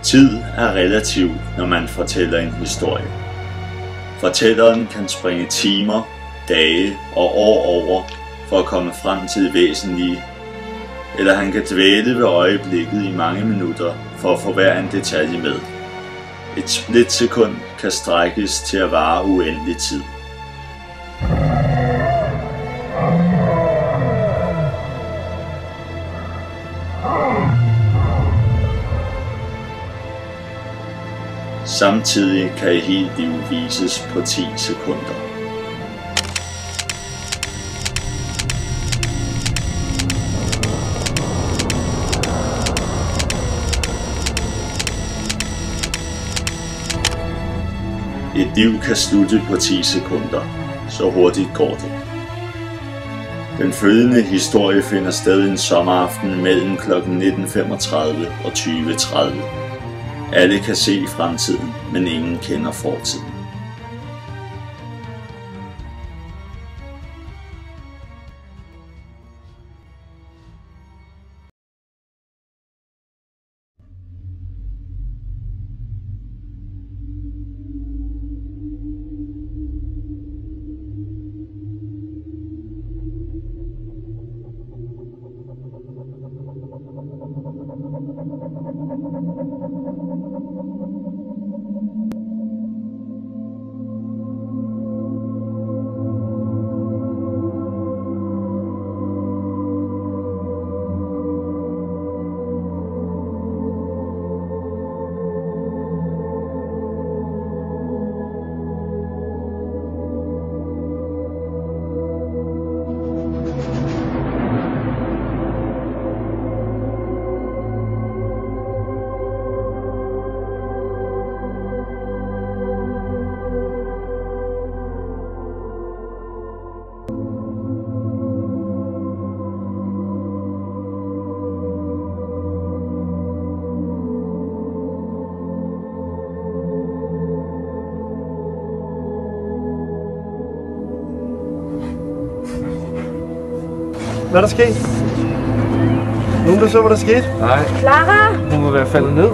Tid er relativt, når man fortæller en historie. Fortælleren kan springe timer, dage og år over for at komme frem til det væsentlige, eller han kan dvæle ved øjeblikket i mange minutter for at få hver en detalje med. Et splitsekund kan strækkes til at vare uendelig tid. Samtidig kan et helt liv vises på 10 sekunder. Et liv kan slutte på 10 sekunder, så hurtigt går det. Den følgende historie finder sted en sommeraften mellem kl. 19:35 og 20:30. Alle kan se fremtiden, men ingen kender fortiden. Hvad er der sket? Nogen der så, hvad der skete? Nej. Clara! Hun må være faldet ned.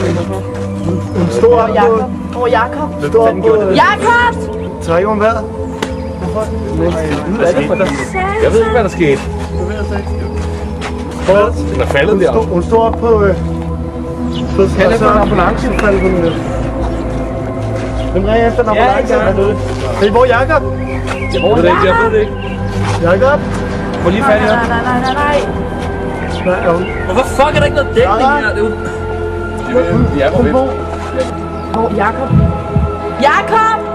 Hun stod op Jakob. Hvor Jakob? Stod op på... Jakob! Trækker hun vejret? Hvorfor? Jeg ved ikke, hvad der skete. Det ved jeg slet ikke. Den er faldet der. Hun stod op på... Han er på en ambulance. Hun faldt på den. Den ringer efter en ambulance. Hey, hvor er Jakob? Jeg ved det ikke. Jakob? Få lige fat i ham. Nej. Hvorfor fuck er der ikke noget dækning her? De er på vidt. Hvor Jakob? Jakob!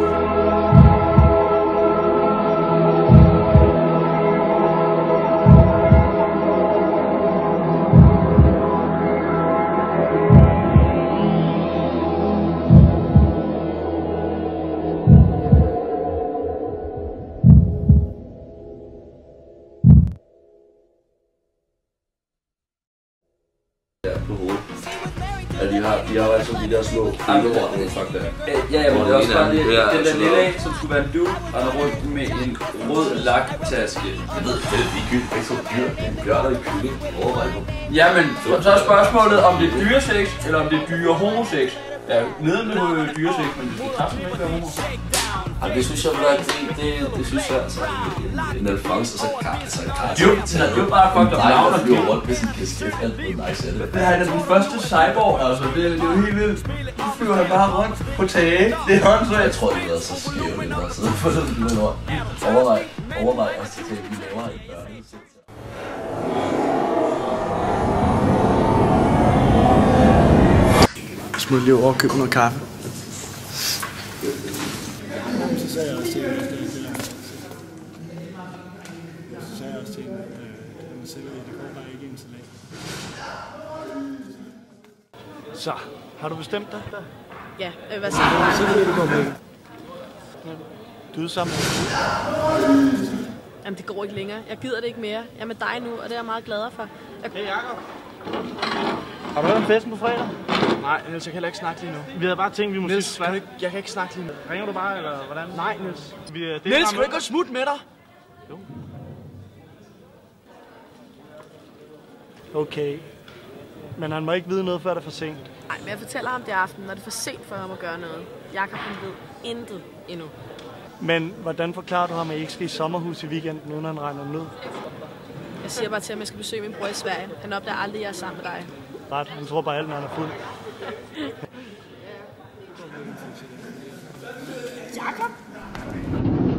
På hovedet. Ja, de har altså de der små ølleordninger, fuck det. Ja, men det er også bare det, den der lille af, som skulle være en dude, og der rundt med en rød laktaske. Jeg ved, det er ligegyldigt, det er ikke så dyr. Det er en bjørn og en kylling. Overvej nu. Ja, men så er spørgsmålet, om det er dyresex, eller om det er dyre homosex. Ja, nede med dyresex, men det skal kraftigt ikke være homo. Ej, det synes jeg, det synes jeg, altså, en Alphonse, og så Det er jo bare fucked up navn. Der flyver rundt med sin kasket, alt noget nice af det. Det her er den første cyborg, altså. Det er jo helt vildt. Nu flyver han bare rundt på tage. Det er håndsvagt. Jeg tror, det er så skævt, det der sidder på det lille ord. Overvej også til, at vi laver et børnesæt. Smut lige over og købe noget kaffe. Så sagde jeg også til hende, at man sælger det går bare ikke en salat. Så, har du bestemt dig? Ja, hvad siger du? Så vil du gå med. Du er sammen. Jamen, det går ikke længere. Jeg gider det ikke mere. Jeg er med dig nu, og det er jeg meget glad for. Hey Jakob. Har du hørt om festen på fredag? Nej, Niels, jeg kan heller ikke snakke lige nu. Vi havde bare tænkt, vi måske... Niels, jeg kan ikke snakke lige nu. Ringer du bare, eller hvordan? Nej, Niels. Niels, skal du ikke gå smut med dig? Jo. Okay. Men han må ikke vide noget, før det er for sent. Nej, men jeg fortæller ham det aften, når det er for sent for ham at gøre noget. Jakob ved intet endnu. Men hvordan forklarer du ham, at I ikke skal i sommerhus i weekenden, uden han regner ned? Jeg siger bare til ham, at jeg skal besøge min bror i Sverige. Han opdager aldrig, at jeg er sammen med dig. Ret, han tror bare alt, når han er fuld. Jakob?